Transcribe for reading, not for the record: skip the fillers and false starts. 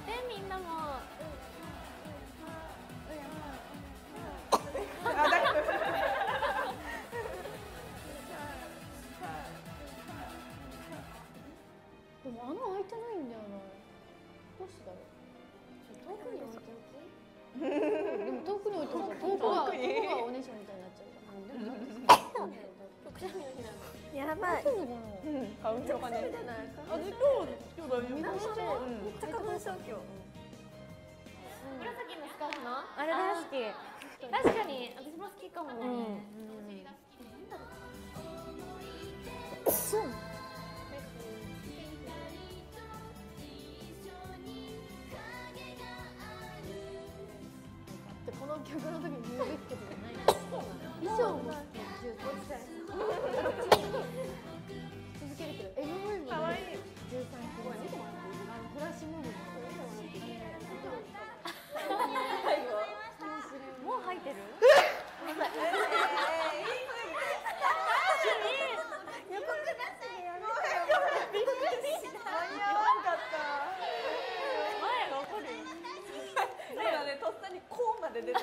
てみんなも。でも穴開いてないんだよな。どうしてだろう。遠くに置いておき。でも遠くに置いておくと遠くがお姉ちゃんみたいになっちゃうから。くしゃみの日なの。やばい。花粉症かね。あ、ずっと今日大丈夫。めっちゃ花粉症今日。紫のスカーフのあれ大好き。確かに私も好きかも。この曲の時に言うべきことじゃない。衣装も好き。続けるけど MV も可愛い。13キロ。フラッシュモブも。もう入ってる？予告なしでやめて。びっくりした。間に合わんかった。前が怒る。そうだね、とっさにこうまで出た。